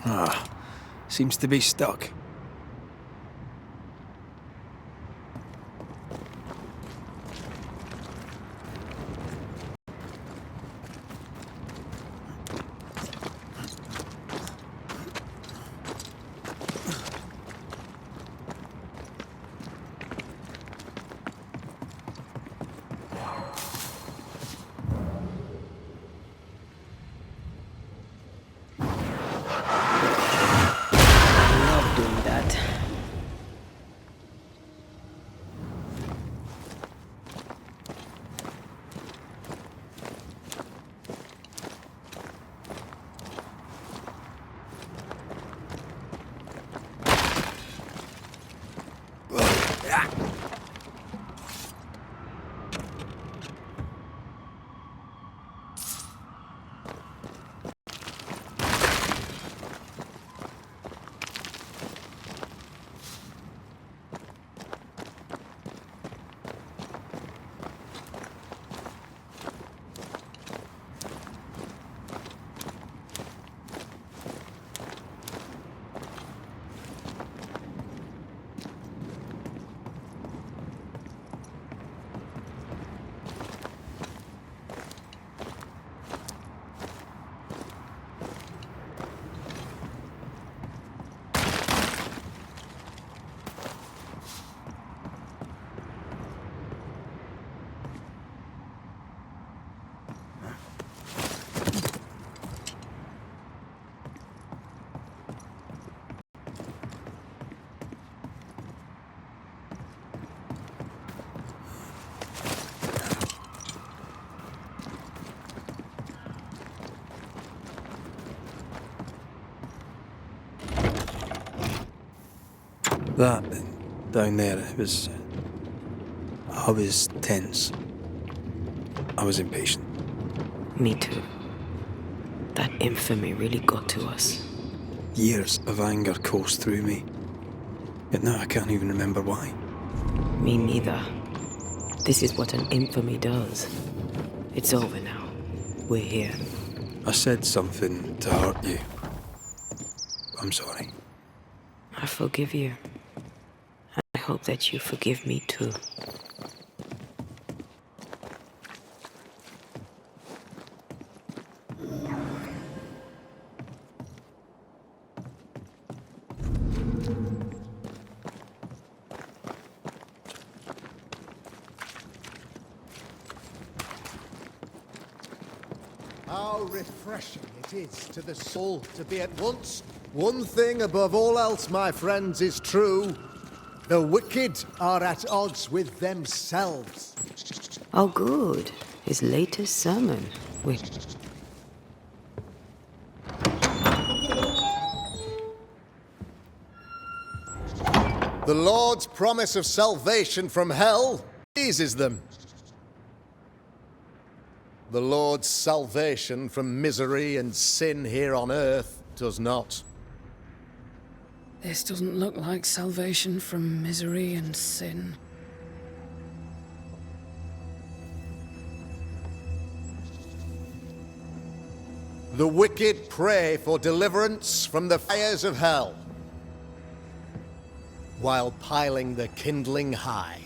Ah, seems to be stuck. That, down there, it was... I was tense. I was impatient. Me too. That infamy really got to us. Years of anger coursed through me. Yet now I can't even remember why. Me neither. This is what an infamy does. It's over now. We're here. I said something to hurt you. I'm sorry. I forgive you. I hope that you forgive me too. How refreshing it is to the soul to be at once. One thing above all else, my friends, is true. The wicked are at odds with themselves. Oh, good. His latest sermon. The Lord's promise of salvation from hell pleases them. The Lord's salvation from misery and sin here on earth does not. This doesn't look like salvation from misery and sin. The wicked pray for deliverance from the fires of hell, while piling the kindling high.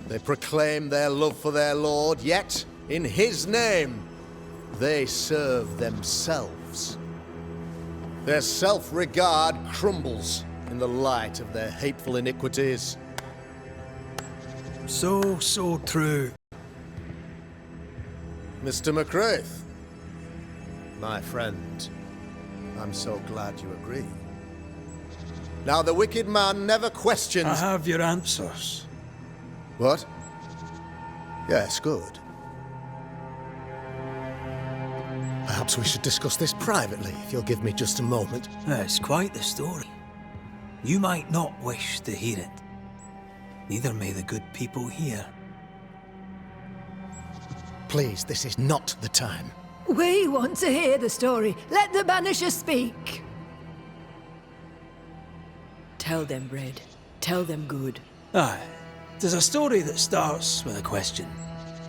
They proclaim their love for their Lord, yet, in His name, they serve themselves. Their self-regard crumbles in the light of their hateful iniquities. So true. Mr. McCraith, my friend, I'm so glad you agree. Now, the wicked man never questions... I have your answers. What? Yes, good. Perhaps we should discuss this privately, if you'll give me just a moment. It's quite the story. You might not wish to hear it. Neither may the good people here. Please, this is not the time. We want to hear the story. Let the Banishers speak. Tell them, Red. Tell them good. Aye. There's a story that starts with a question.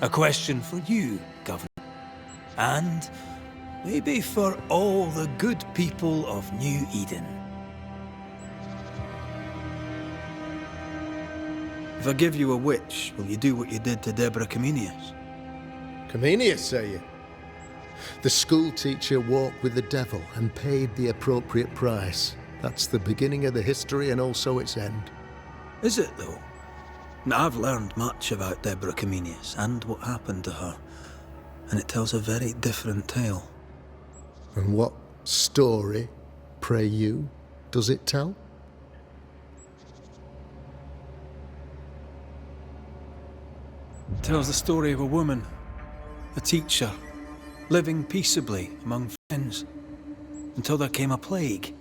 A question for you, Governor. And Maybe for all the good people of New Eden. If I give you a witch, will you do what you did to Deborah Comenius? Comenius, say you? The school teacher walked with the devil and paid the appropriate price. That's the beginning of the history and also its end. Is it, though? Now, I've learned much about Deborah Comenius and what happened to her, and it tells a very different tale. And what story, pray you, does it tell? It tells the story of a woman, a teacher, living peaceably among friends, until there came a plague.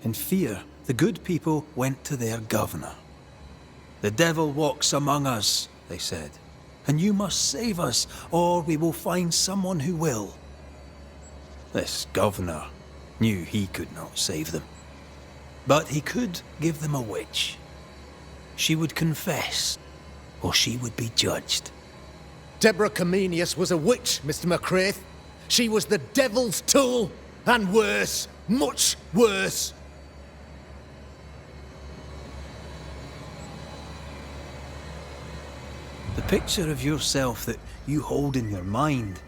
In fear, the good people went to their governor. "The devil walks among us," they said, "and you must save us, or we will find someone who will." This governor knew he could not save them. But he could give them a witch. She would confess, or she would be judged. Deborah Comenius was a witch, Mr. McCraith. She was the devil's tool, and worse, much worse. The picture of yourself that you hold in your mind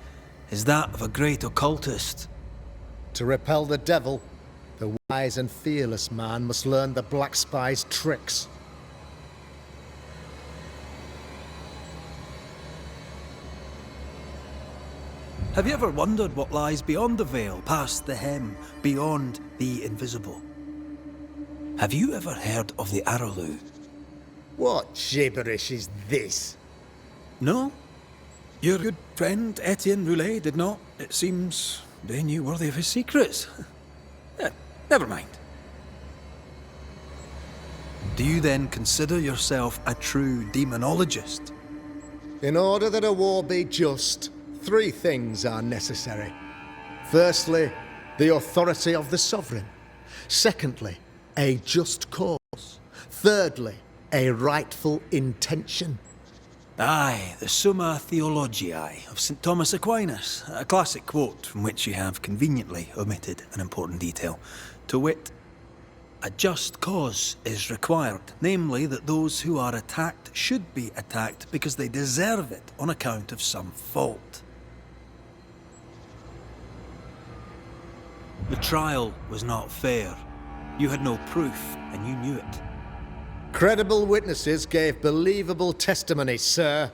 is that of a great occultist. To repel the devil, the wise and fearless man must learn the Black Spy's tricks. Have you ever wondered what lies beyond the veil, past the hem, beyond the invisible? Have you ever heard of the Arrowloo? What gibberish is this? No? Your good friend Etienne Roulet did not. It seems they knew worthy of his secrets. Never mind. Do you then consider yourself a true demonologist? In order that a war be just, 3 things are necessary. Firstly, the authority of the sovereign. Secondly, a just cause. Thirdly, a rightful intention. Aye, the Summa Theologiae of St. Thomas Aquinas, a classic quote from which you have conveniently omitted an important detail. To wit, a just cause is required, namely that those who are attacked should be attacked because they deserve it on account of some fault. The trial was not fair. You had no proof, and you knew it. Credible witnesses gave believable testimony, sir.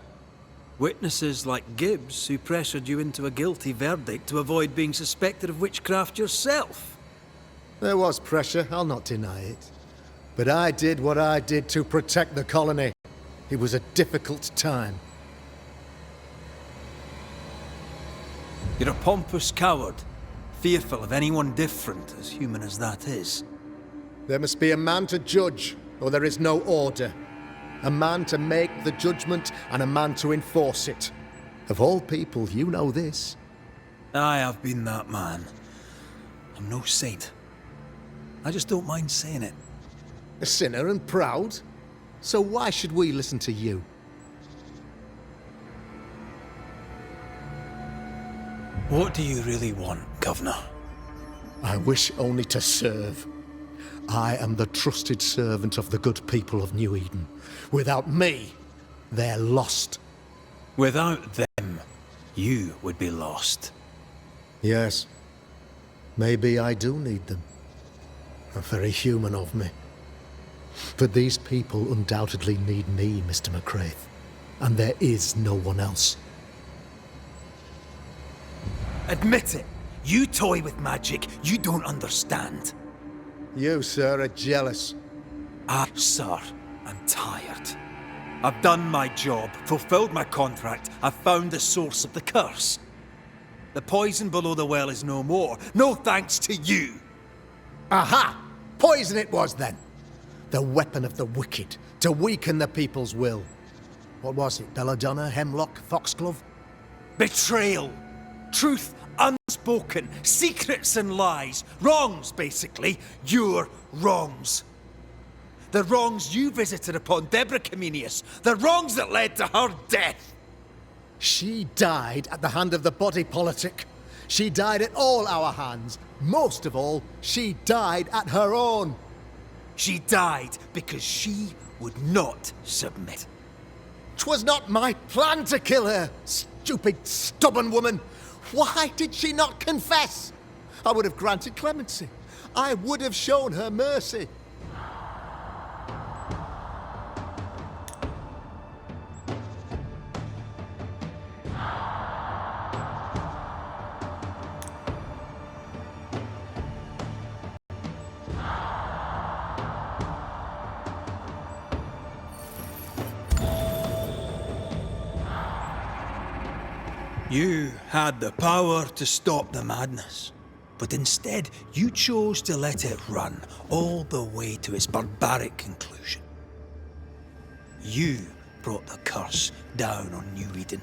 Witnesses like Gibbs, who pressured you into a guilty verdict to avoid being suspected of witchcraft yourself. There was pressure, I'll not deny it. But I did what I did to protect the colony. It was a difficult time. You're a pompous coward, fearful of anyone different, as human as that is. There must be a man to judge, or there is no order. A man to make the judgment, and a man to enforce it. Of all people, you know this. I have been that man. I'm no saint. I just don't mind saying it. A sinner and proud? So why should we listen to you? What do you really want, Governor? I wish only to serve. I am the trusted servant of the good people of New Eden. Without me, they're lost. Without them, you would be lost. Yes. Maybe I do need them. Very human of me. But these people undoubtedly need me, Mr. McCraith. And there is no one else. Admit it. You toy with magic you don't understand. You, sir, are jealous. Sir, I'm tired. I've done my job, fulfilled my contract, I've found the source of the curse. The poison below the well is no more, no thanks to you. Aha! Poison it was then. The weapon of the wicked, to weaken the people's will. What was it? Belladonna, hemlock, foxglove? Betrayal. Truth unspoken. Secrets and lies. Wrongs, basically. Your wrongs. The wrongs you visited upon Deborah Comenius. The wrongs that led to her death. She died at the hand of the body politic. She died at all our hands. Most of all, she died at her own. She died because she would not submit. 'Twas not my plan to kill her, stupid, stubborn woman. Why did she not confess? I would have granted clemency. I would have shown her mercy. You had the power to stop the madness, but instead you chose to let it run all the way to its barbaric conclusion. You brought the curse down on New Eden.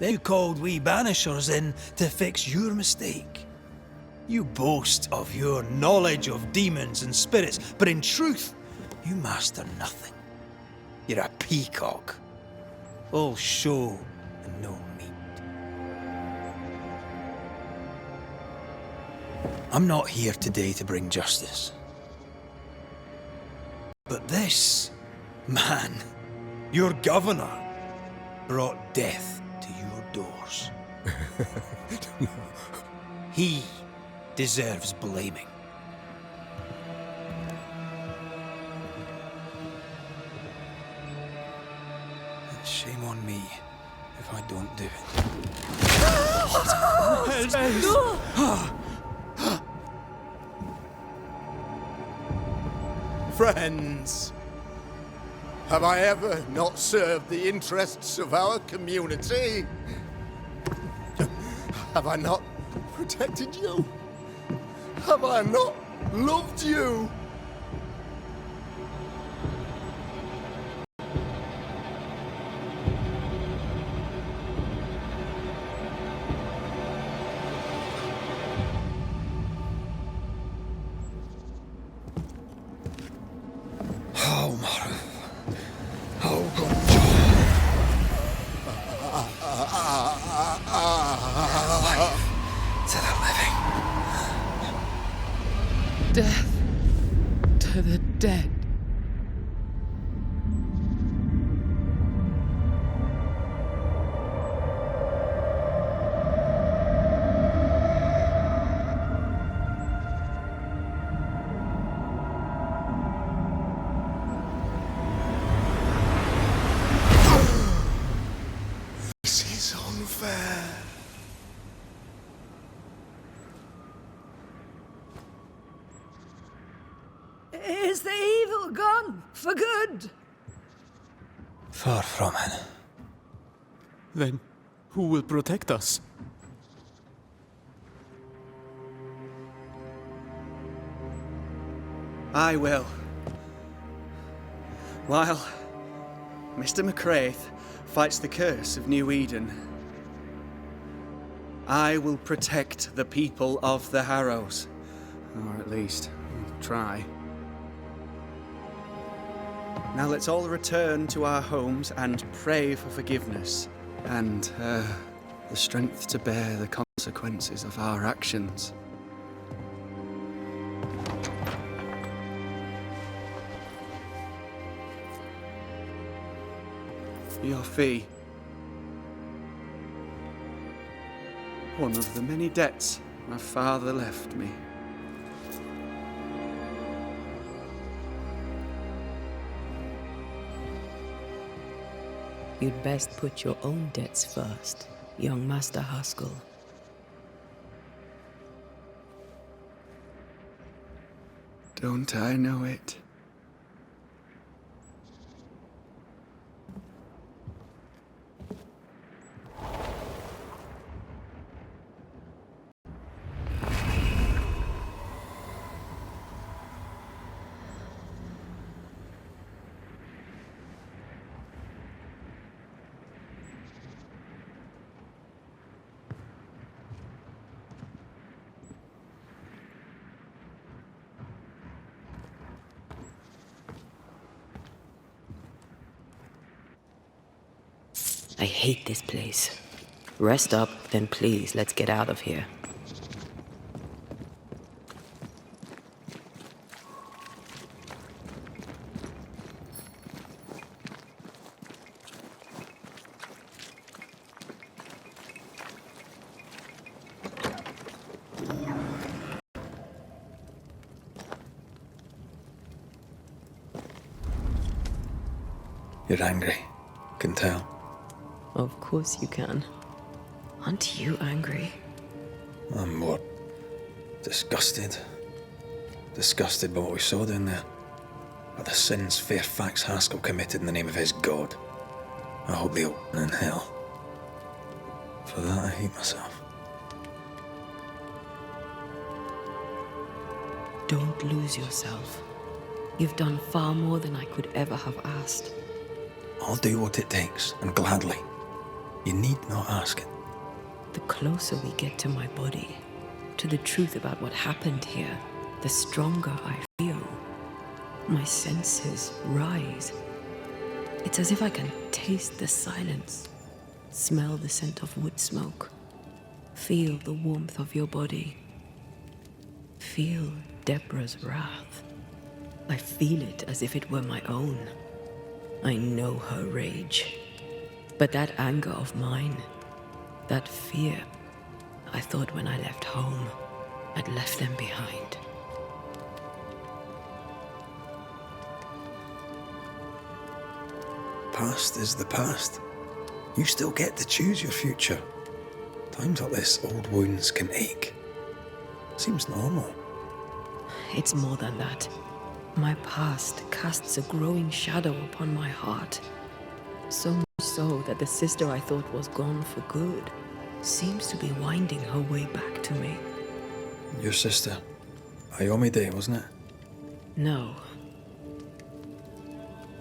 Then you called we Banishers in to fix your mistake. You boast of your knowledge of demons and spirits, but in truth, you master nothing. You're a peacock. All show and no meat. I'm not here today to bring justice. But this man, your governor, brought death to your doors. He deserves blaming. And shame on me if I don't do it. Friends, have I ever not served the interests of our community? Have I not protected you? Have I not loved you? Death to the dead. This is unfair. Is the evil gone for good? Far from it. Then who will protect us? I will. While Mr. McCraith fights the curse of New Eden, I will protect the people of the Harrows. Or at least, try. Now let's all return to our homes and pray for forgiveness and the strength to bear the consequences of our actions. Your fee. One of the many debts my father left me. You'd best put your own debts first, young Master Haskell. Don't I know it? I hate this place. Rest up, then please, let's get out of here. You're angry. Can tell. Of course you can. Aren't you angry? I'm more disgusted. Disgusted by what we saw down there. By the sins Fairfax Haskell committed in the name of his god. I hope they open in hell. For that I hate myself. Don't lose yourself. You've done far more than I could ever have asked. I'll do what it takes, and gladly. You need not ask it. The closer we get to my body, to the truth about what happened here, the stronger I feel. My senses rise. It's as if I can taste the silence, smell the scent of wood smoke, feel the warmth of your body, feel Deborah's wrath. I feel it as if it were my own. I know her rage. But that anger of mine, that fear, I thought when I left home, I'd left them behind. Past is the past. You still get to choose your future. Times like this, old wounds can ache. Seems normal. It's more than that. My past casts a growing shadow upon my heart. So much so that the sister I thought was gone for good seems to be winding her way back to me. Your sister. Ayomide, wasn't it? No.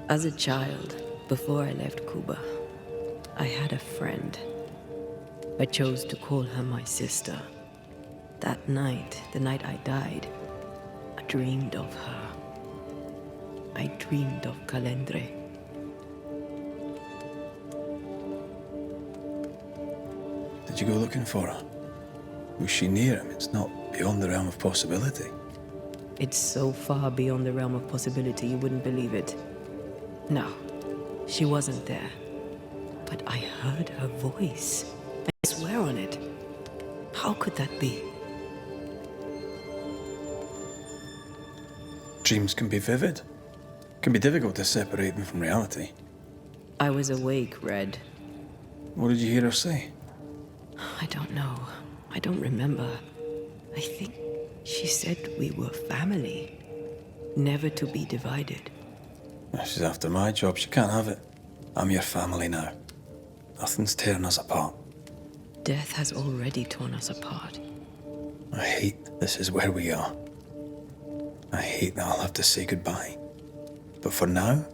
As a child, before I left Cuba, I had a friend. I chose to call her my sister. That night, the night I died, I dreamed of her. I dreamed of Calendre. Did you go looking for her? Was she near him? It's not beyond the realm of possibility. It's so far beyond the realm of possibility you wouldn't believe it. No, she wasn't there. But I heard her voice. I swear on it. How could that be? Dreams can be vivid. Can be difficult to separate them from reality. I was awake, Red. What did you hear her say? I don't know. I don't remember. I think she said we were family. Never to be divided. If she's after my job, she can't have it. I'm your family now. Nothing's tearing us apart. Death has already torn us apart. I hate this is where we are. I hate that I'll have to say goodbye. But for now,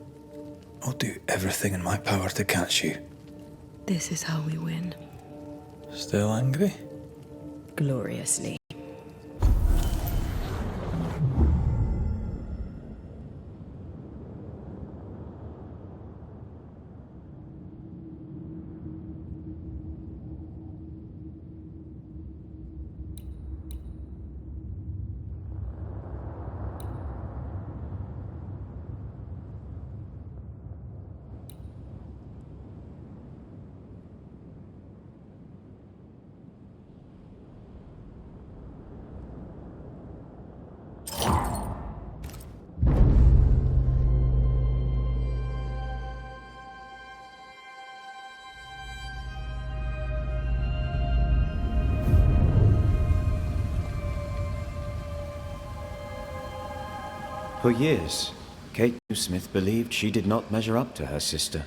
I'll do everything in my power to catch you. This is how we win. Still angry? Gloriously. For years, Kate Smith believed she did not measure up to her sister.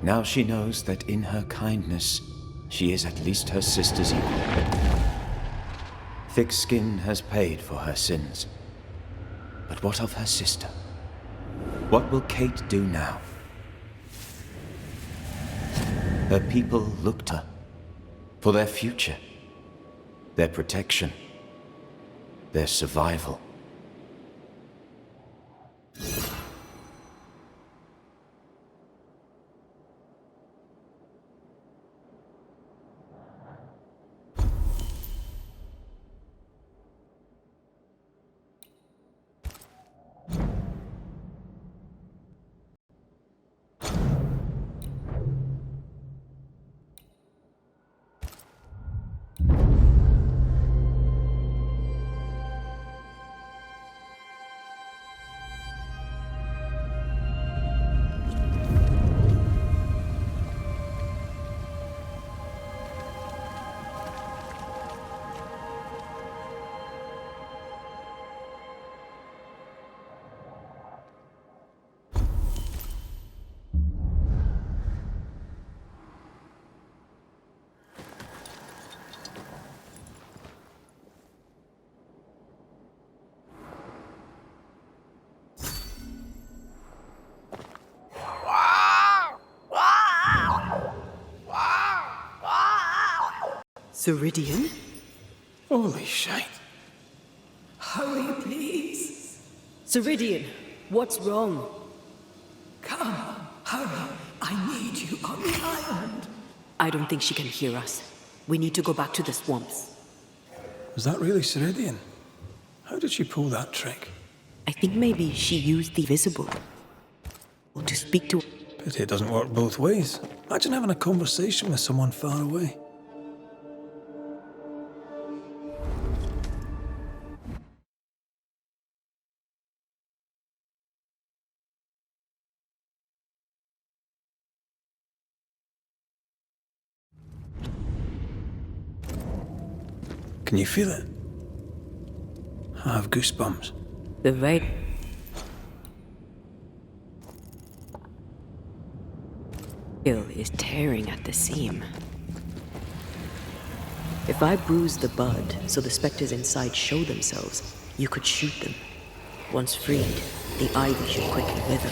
Now she knows that in her kindness, she is at least her sister's equal. Thick skin has paid for her sins. But what of her sister? What will Kate do now? Her people look to her for their future, their protection, their survival. Ceridian? Holy shite. Hurry, please. Ceridian, what's wrong? Come, hurry. I need you on the island. I don't think she can hear us. We need to go back to the swamps. Was that really Ceridian? How did she pull that trick? I think maybe she used the visible to speak to. Pity it doesn't work both ways. Imagine having a conversation with someone far away. Can you feel it? I have goosebumps. The right. Is tearing at the seam. If I bruise the bud so the specters inside show themselves, you could shoot them. Once freed, the ivy should quickly wither.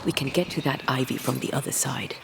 We can get to that ivy from the other side.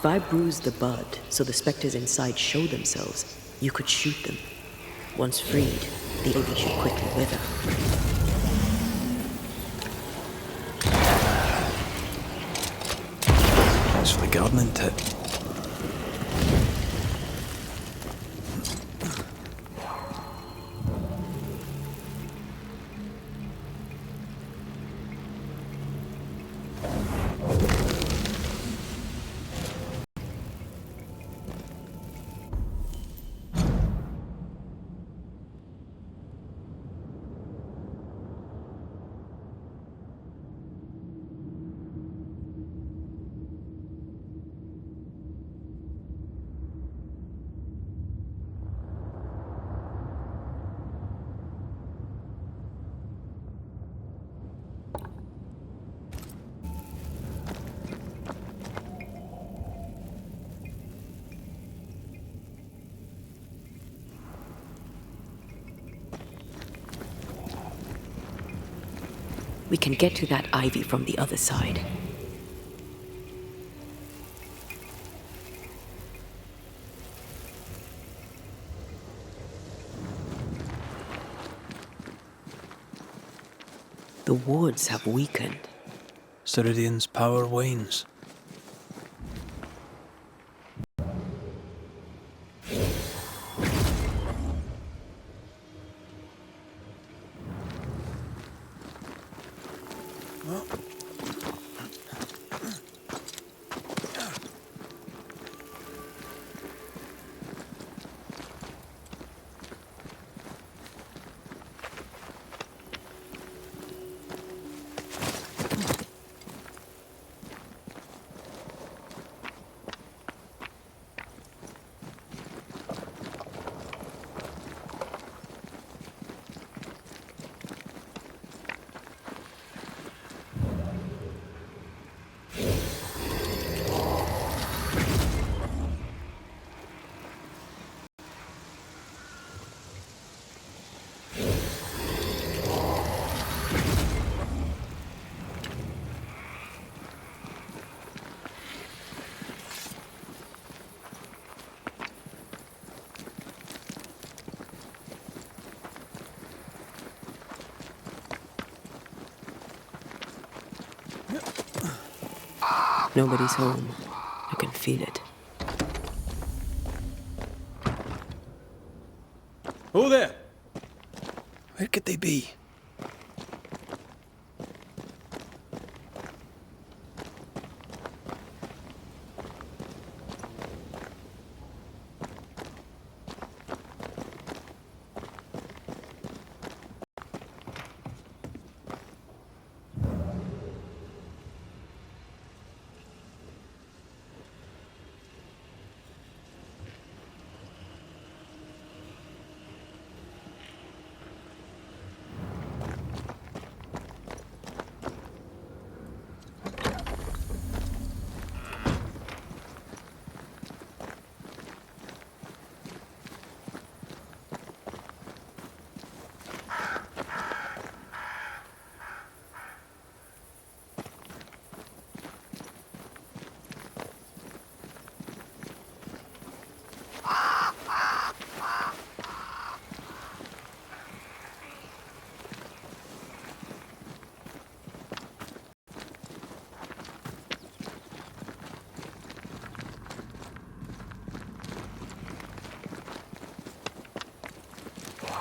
If I bruise the bud so the specters inside show themselves, you could shoot them. Once freed, the ivy should quickly wither. Thanks for the gardening tip. We can get to that ivy from the other side. The wards have weakened. Ceridian's power wanes. Nobody's home. I can feel it. Oh there! Where could they be?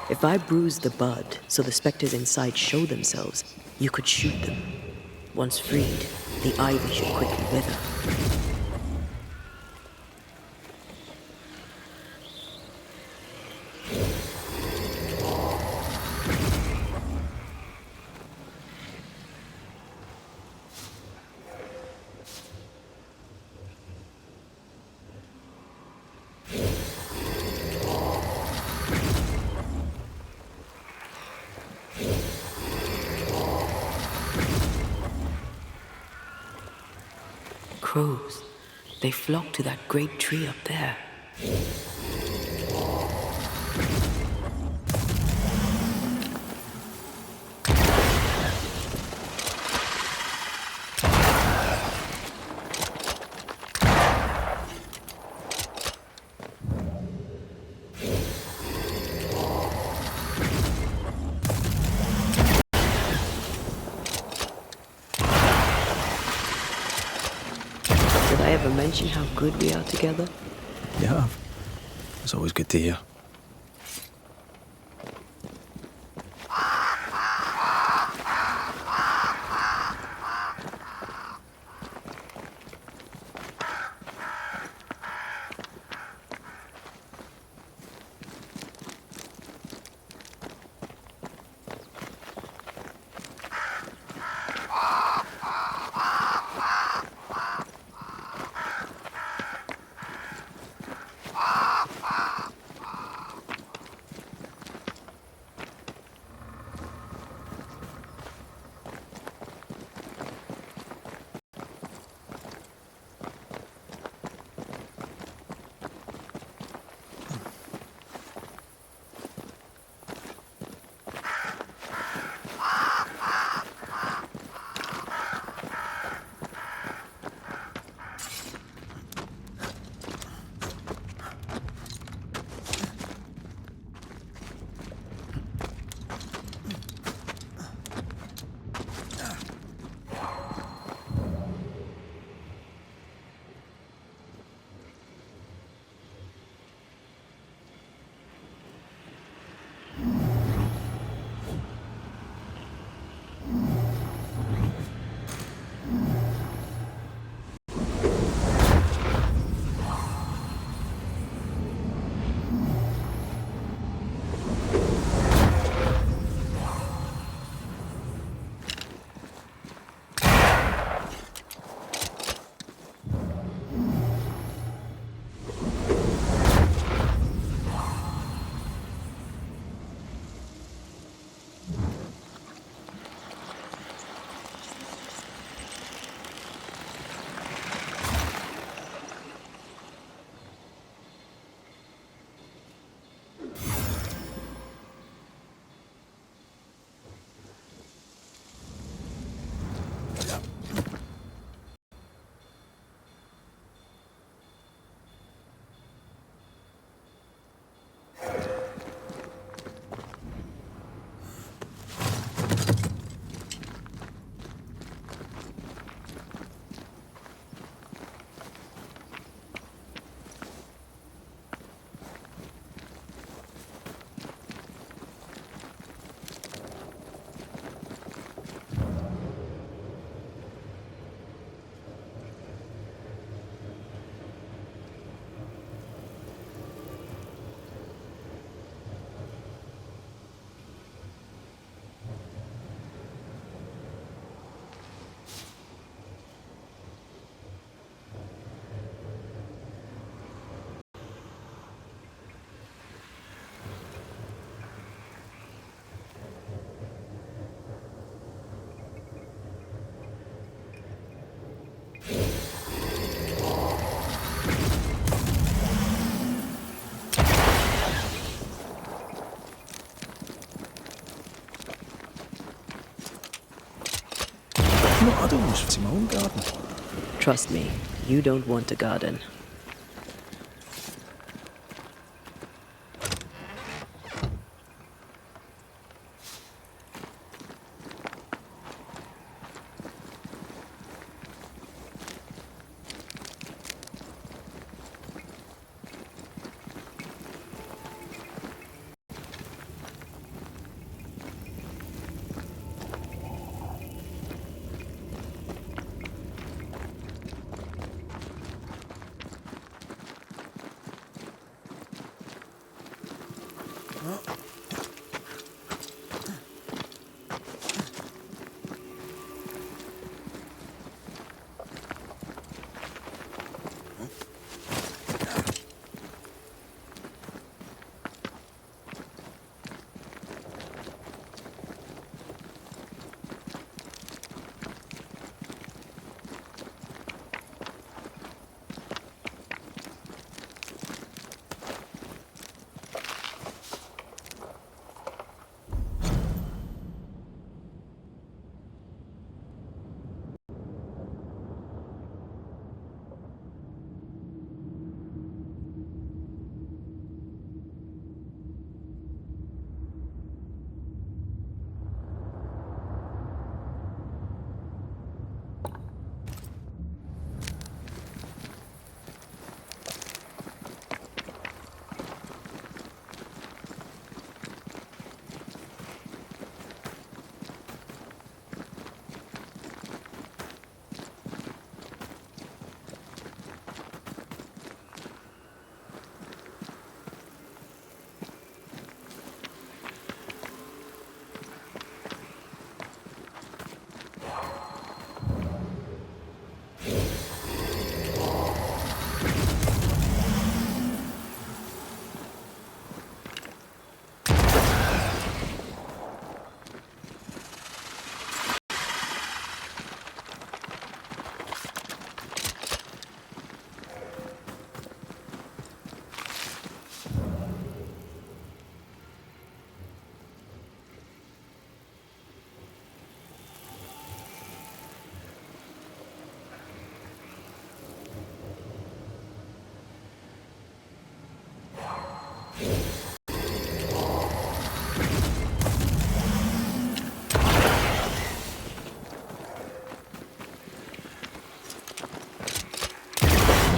If I bruise the bud so the specters inside show themselves, you could shoot them. Once freed, the ivy should quickly wither. Crows. They flock to that great tree up there. ever mention how good we are together? You have. It's always good to hear. No, I don't want to my own garden. Trust me, you don't want a garden.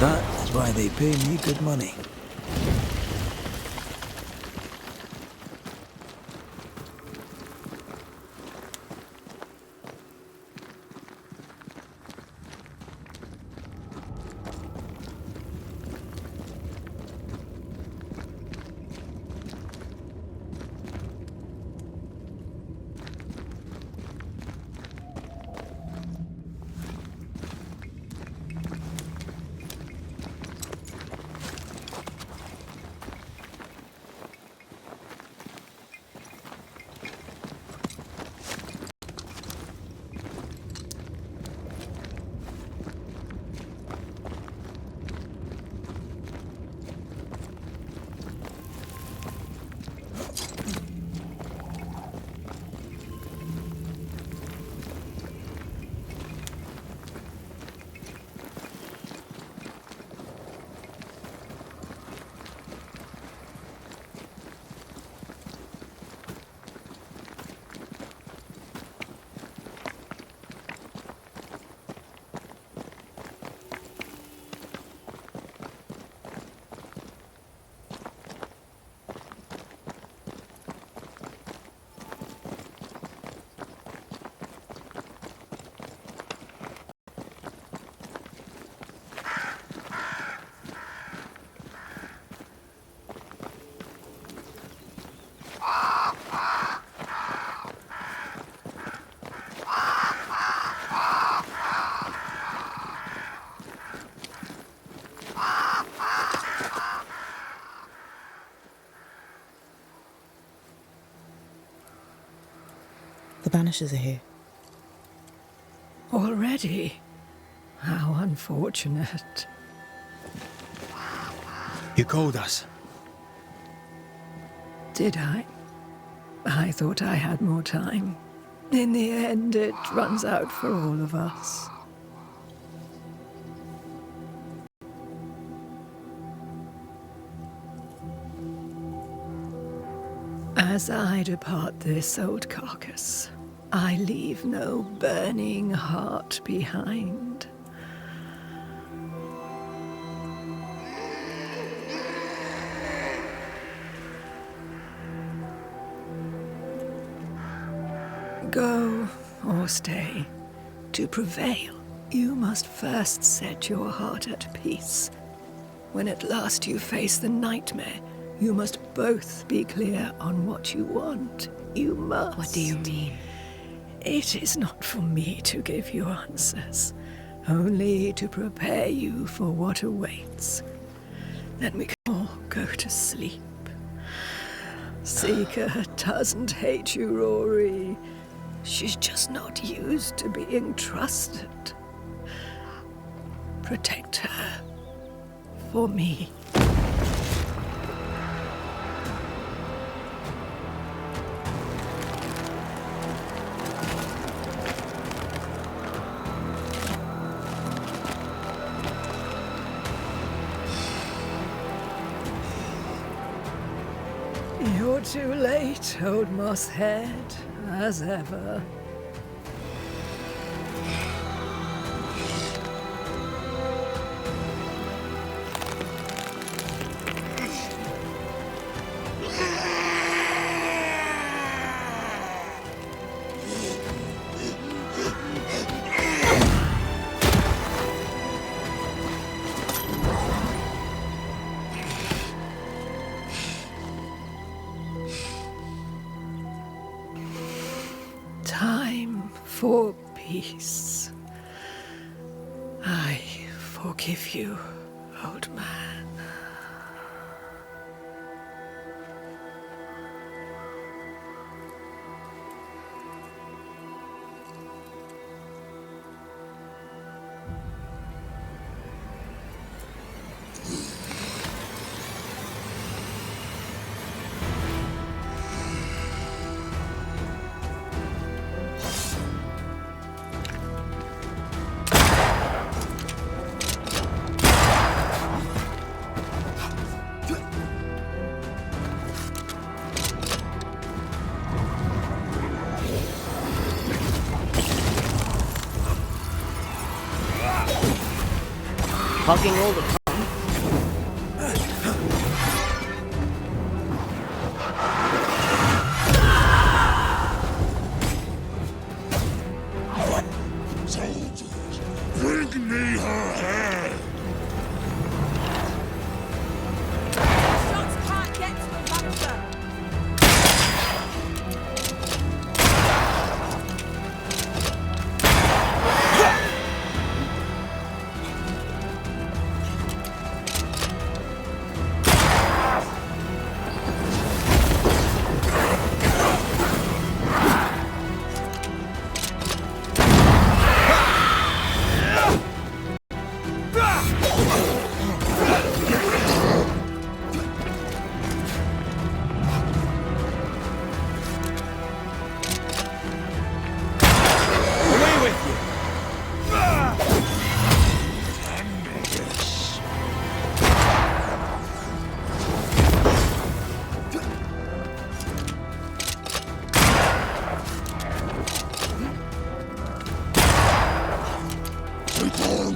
That is why they pay me good money. The Banishers are here. Already? How unfortunate. You called us. Did I? I thought I had more time. In the end, it runs out for all of us. As I depart this old carcass, I leave no burning heart behind. Go or stay. To prevail, you must first set your heart at peace. When at last you face the nightmare, you must both be clear on what you want. You must. What do you mean? It is not for me to give you answers, only to prepare you for what awaits. Then we can all go to sleep. Seeker doesn't hate you, Rory. She's just not used to being trusted. Protect her. For me. You're too late, old mosshead, as ever. Time for peace. I forgive you, old man. Hogging all the fun. Bring me her head! Shots can't get to the Banisher!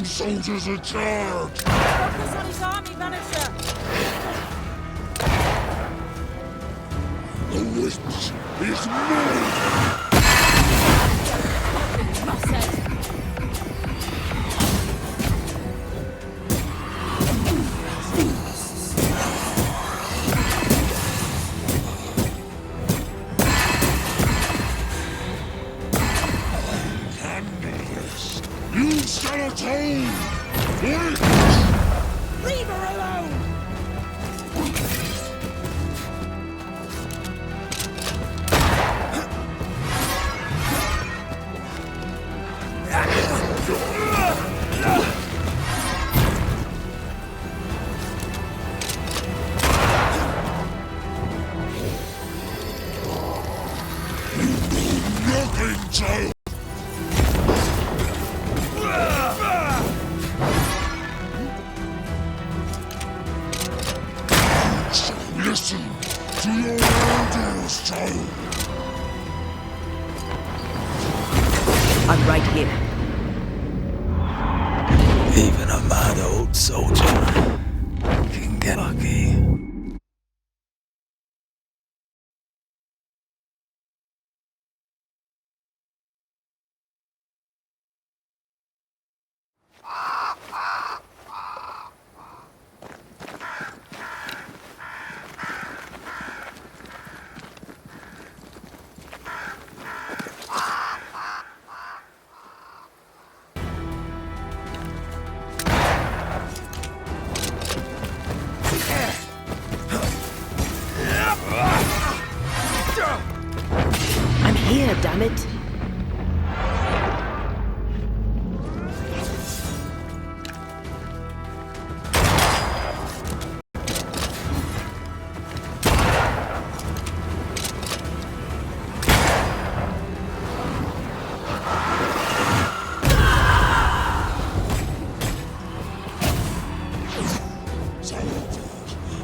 Soldiers in charge! Focus on his army, Banisher! The witch is mine! You shall atone! Wait! Leave her alone! Nothing, child! Listen to your elders, child! I'm right here. Even a mad old soldier can get lucky. I'm here, damn it.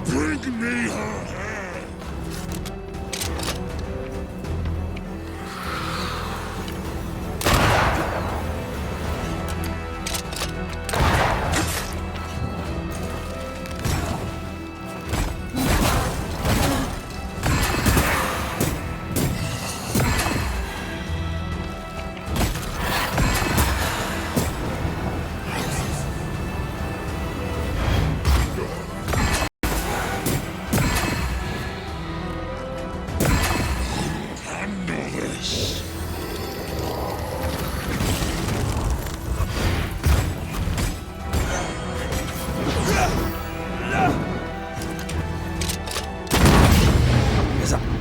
Bring me her head!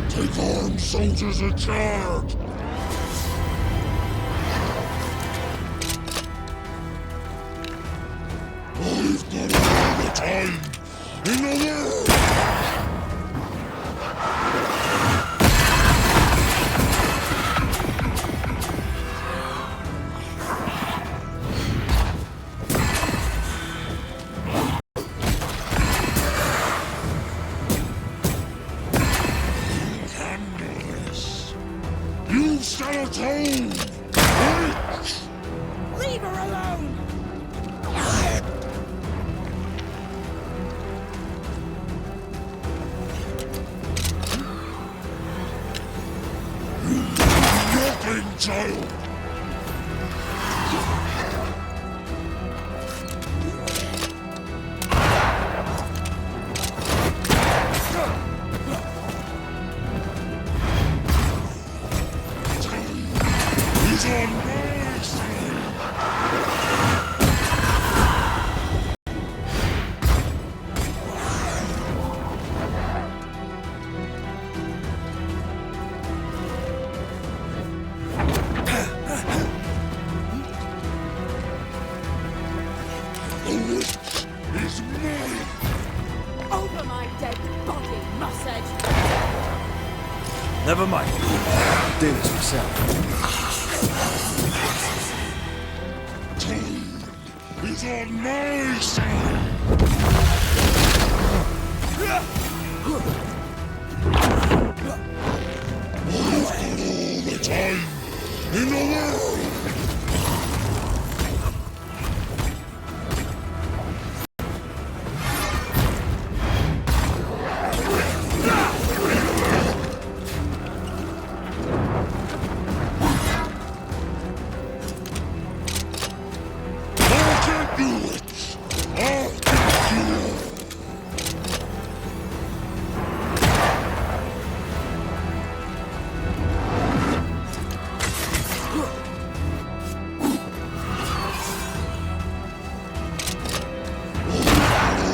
Take arms, soldiers in charge! I've got all the time in the world! You on my side. The witch is mine. Over my dead body, Mussed! Never mind. Do this myself. Time is on my side. I've got all the time in the world. I can do it. I can do it.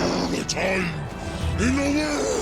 All the time in the world.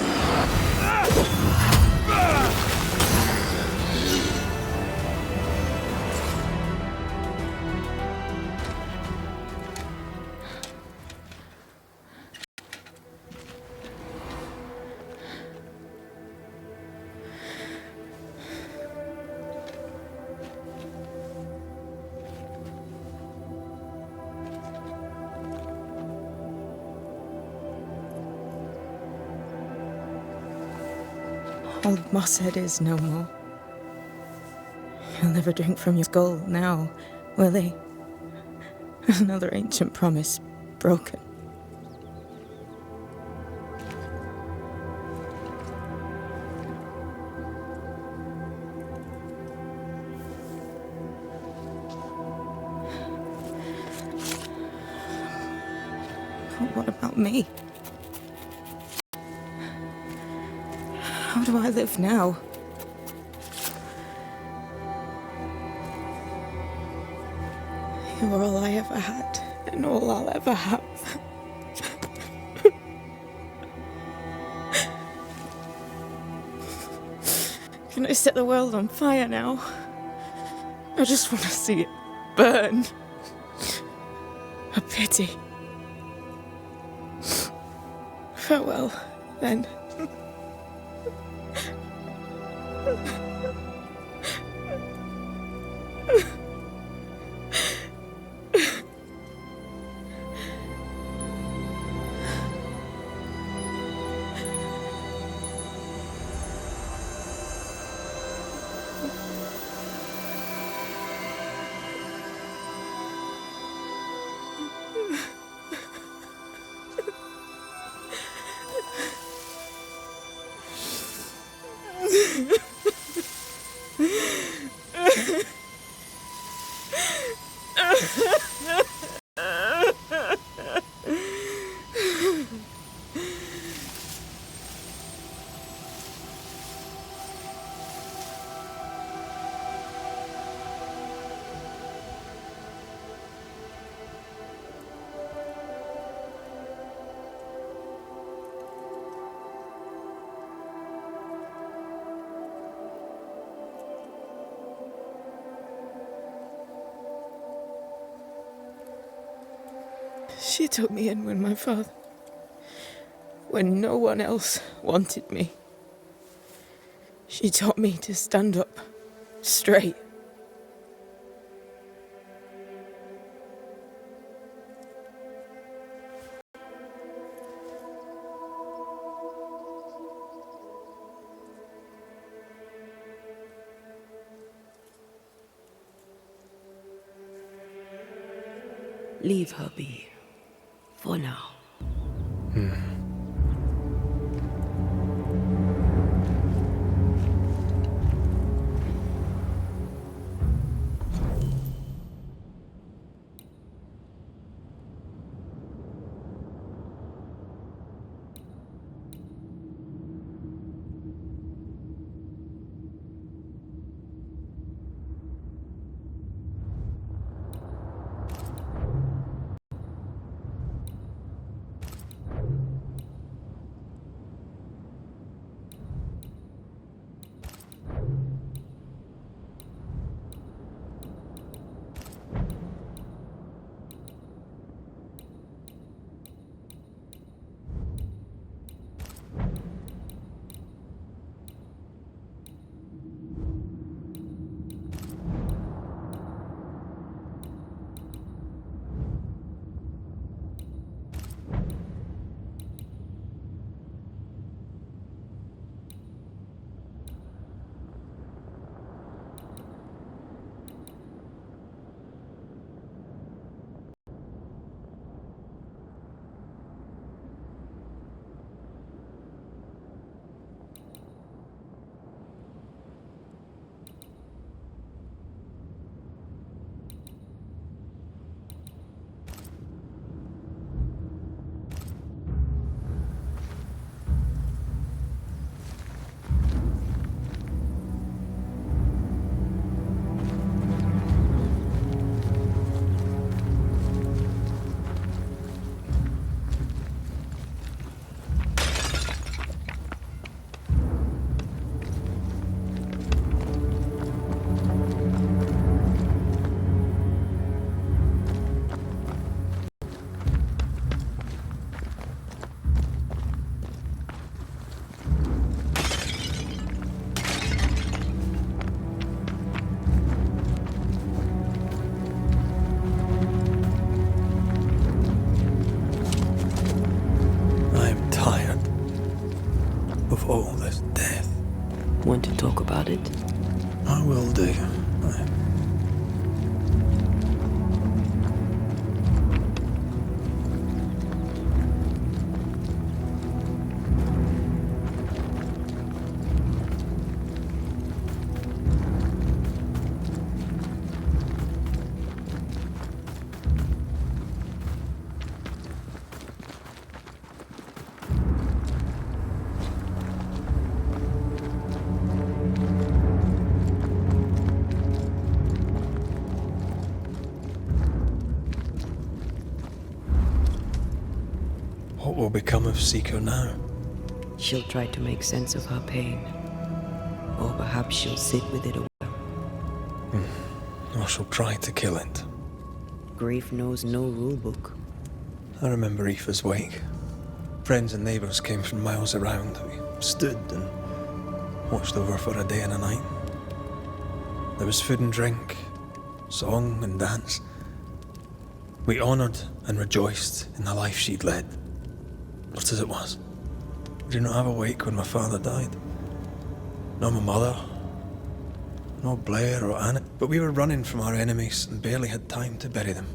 Old Mosshead is no more. He'll never drink from your skull now, will he? Another ancient promise broken. But what about me? How do I live now? You were all I ever had, and all I'll ever have. Can I set the world on fire now? I just want to see it burn. A pity. Farewell, then. She took me in when no one else wanted me. She taught me to stand up straight. Leave her be. For now. it? I will do. Aye. What will become of Seeker now? She'll try to make sense of her pain. Or perhaps she'll sit with it a while. Or she'll try to kill it. Grief knows no rulebook. I remember Aoife's wake. Friends and neighbours came from miles around. We stood and watched over for a day and a night. There was food and drink, song and dance. We honoured and rejoiced in the life she'd led. Just as it was. We did not have a wake when my father died. Nor my mother. Nor Blair or Anna. But we were running from our enemies and barely had time to bury them.